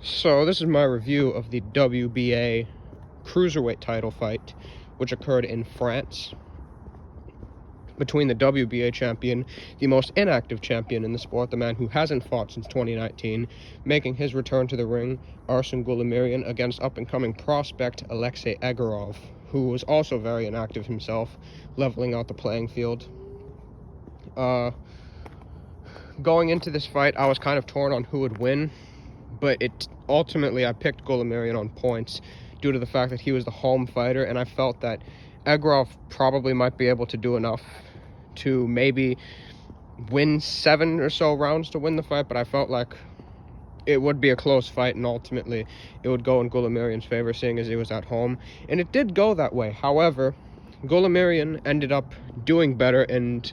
So this is my review of the WBA cruiserweight title fight, which occurred in France between the WBA champion, the most inactive champion in the sport, the man who hasn't fought since 2019, making his return to the ring, Arsen Goulamirian, against up-and-coming prospect Aleksei Egorov, who was also very inactive himself, leveling out the playing field. Going into this fight, I was kind of torn on who would win, but ultimately I picked Goulamirian on points due to the fact that he was the home fighter, and I felt that Egorov probably might be able to do enough to maybe win 7 or so rounds to win the fight, but I felt like it would be a close fight, and ultimately it would go in Goulamirian's favor, seeing as he was at home, and it did go that way. However, Goulamirian ended up doing better and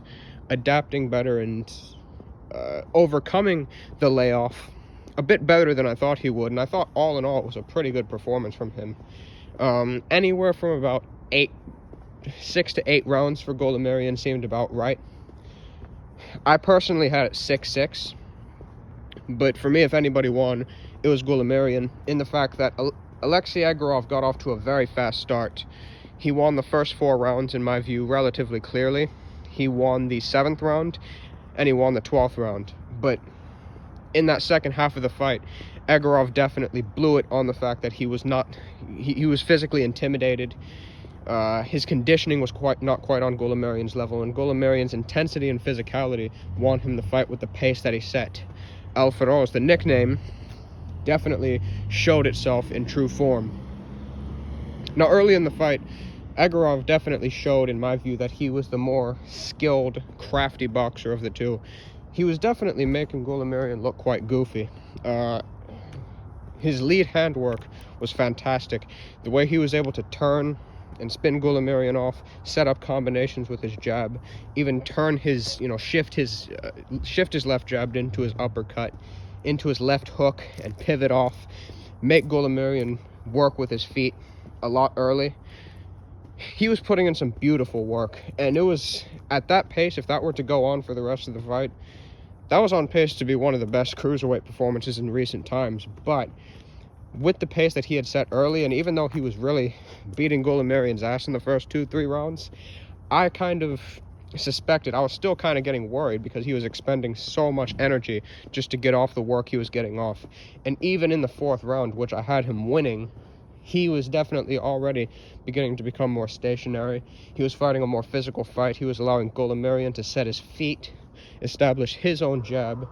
adapting better and overcoming the layoff a bit better than I thought he would, and I thought all in all it was a pretty good performance from him. Anywhere from about 6 to 8 rounds for Goulamirian seemed about right. I personally had it 6-6, but for me, if anybody won, it was Goulamirian, in the fact that Aleksei Egorov got off to a very fast start. He won the first 4 rounds, in my view, relatively clearly. He won the 7th round, and he won the 12th round. But in that second half of the fight, Egorov definitely blew it on the fact that he was physically intimidated. His conditioning was not quite on Goulamirian's level, and Goulamirian's intensity and physicality won him the fight with the pace that he set. El Feroz, the nickname, definitely showed itself in true form. Now, early in the fight, Egorov definitely showed, in my view, that he was the more skilled, crafty boxer of the two. He was definitely making Goulamirian look quite goofy. His lead handwork was fantastic. The way he was able to turn and spin Goulamirian off, set up combinations with his jab, even turn his, shift his left jab into his uppercut, into his left hook, and pivot off, make Goulamirian work with his feet a lot early. He was putting in some beautiful work, and it was at that pace, if that were to go on for the rest of the fight, that was on pace to be one of the best cruiserweight performances in recent times. But with the pace that he had set early, and even though he was really beating Goulamirian's ass in the first 2-3 rounds, I kind of suspected, I was still kind of getting worried, because he was expending so much energy just to get off the work he was getting off. And even in the 4th round, which I had him winning, he was definitely already beginning to become more stationary. He was fighting a more physical fight. He was allowing Goulamirian to set his feet, establish his own jab,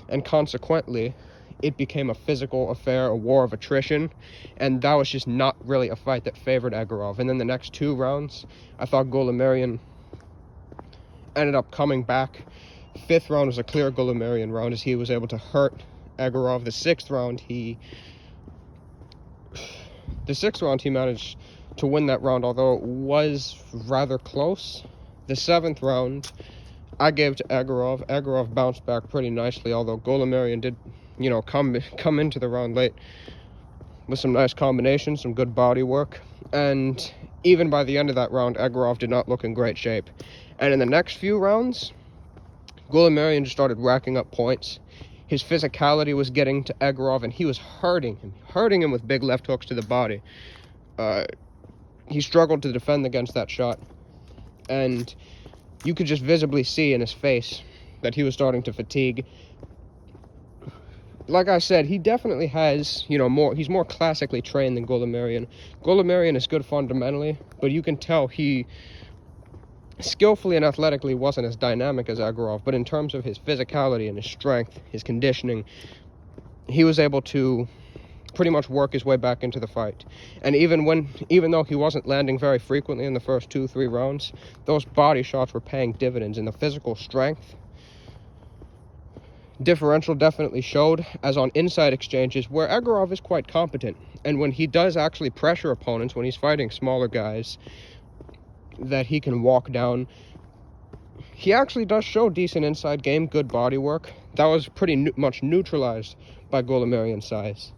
and consequently, it became a physical affair, a war of attrition, and that was just not really a fight that favored Egorov. And then the next 2 rounds, I thought Goulamirian ended up coming back. 5th round was a clear Goulamirian round, as he was able to hurt Egorov. The 6th round, he managed to win that round, although it was rather close. The 7th round, I gave to Egorov. Egorov bounced back pretty nicely, although Goulamirian did, come into the round late with some nice combinations, some good body work. And even by the end of that round, Egorov did not look in great shape. And in the next few rounds, Goulamirian just started racking up points. His physicality was getting to Egorov, and he was hurting him with big left hooks to the body. He struggled to defend against that shot, and you could just visibly see in his face that he was starting to fatigue. Like I said, he definitely has, he's more classically trained than Goulamirian. Goulamirian is good fundamentally, but you can tell he skillfully and athletically wasn't as dynamic as Egorov, but in terms of his physicality and his strength, his conditioning, he was able to pretty much work his way back into the fight. And even though he wasn't landing very frequently in the first 2-3 rounds, those body shots were paying dividends, and the physical strength differential definitely showed, as on inside exchanges, where Egorov is quite competent. And when he does actually pressure opponents, when he's fighting smaller guys that he can walk down, he actually does show decent inside game, good body work. That was pretty much neutralized by Goulamirian's size.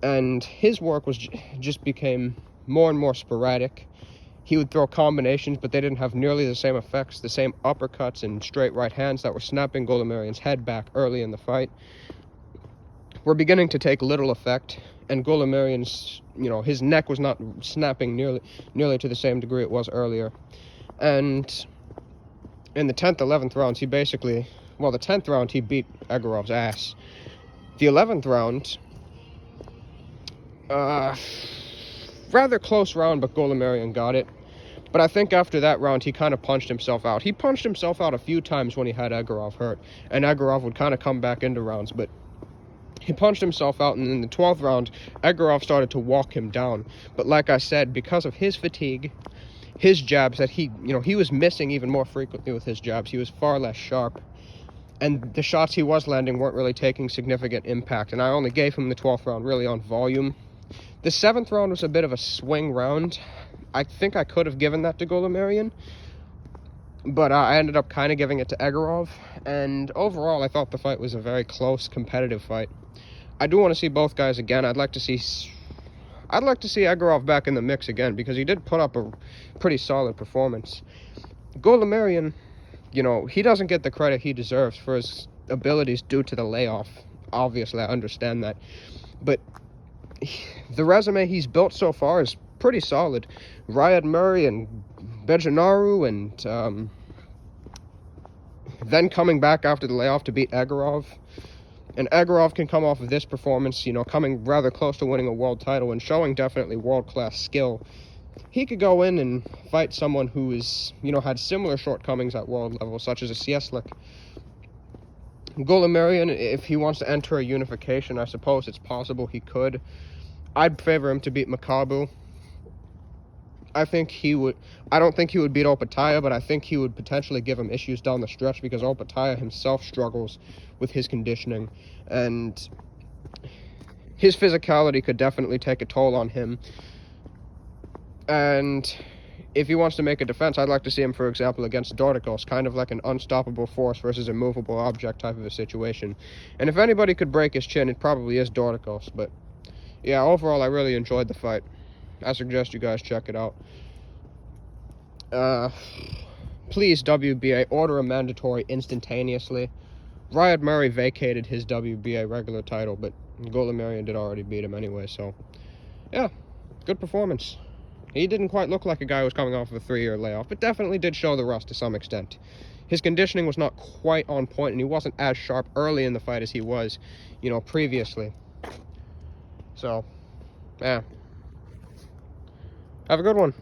And his work just became more and more sporadic. He would throw combinations, but they didn't have nearly the same effects, the same uppercuts and straight right hands that were snapping Goulamirian's head back early in the fight. were beginning to take little effect, and Goulamirian's, his neck was not snapping nearly to the same degree it was earlier. And in the 10th, 11th rounds, the 10th round, he beat Egorov's ass. The 11th round, rather close round, but Goulamirian got it. But I think after that round, he kind of punched himself out. He punched himself out a few times when he had Egorov hurt, and Egorov would kind of come back into rounds, but he punched himself out, and in the 12th round, Egorov started to walk him down. But like I said, because of his fatigue, his jabs that he was missing even more frequently with his jabs, he was far less sharp. And the shots he was landing weren't really taking significant impact, and I only gave him the 12th round really on volume. The 7th round was a bit of a swing round. I think I could have given that to Goulamirian, but I ended up kind of giving it to Egorov, and overall I thought the fight was a very close, competitive fight. I do want to see both guys again. I'd like to see Egorov back in the mix again, because he did put up a pretty solid performance. Goulamirian, he doesn't get the credit he deserves for his abilities due to the layoff. Obviously, I understand that. But the resume he's built so far is pretty solid. Riyad Murray and Bejanaru, and then coming back after the layoff to beat Egorov. And Egorov can come off of this performance, coming rather close to winning a world title and showing definitely world-class skill. He could go in and fight someone who is, had similar shortcomings at world level, such as a Cieslak. Goulamirian, if he wants to enter a unification, I suppose it's possible he could. I'd favor him to beat Makabu. I don't think he would beat Opataya, but I think he would potentially give him issues down the stretch, because Opataya himself struggles with his conditioning, and his physicality could definitely take a toll on him. And if he wants to make a defense, I'd like to see him, for example, against Dorticos, kind of like an unstoppable force versus a movable object type of a situation. And if anybody could break his chin, it probably is Dorticos. But yeah, overall, I really enjoyed the fight. I suggest you guys check it out. Please, WBA, order a mandatory instantaneously. Riyad Murray vacated his WBA regular title, but Goulamirian did already beat him anyway, so yeah, good performance. He didn't quite look like a guy who was coming off of a 3-year layoff, but definitely did show the rust to some extent. His conditioning was not quite on point, and he wasn't as sharp early in the fight as he was, previously. So, yeah. Have a good one.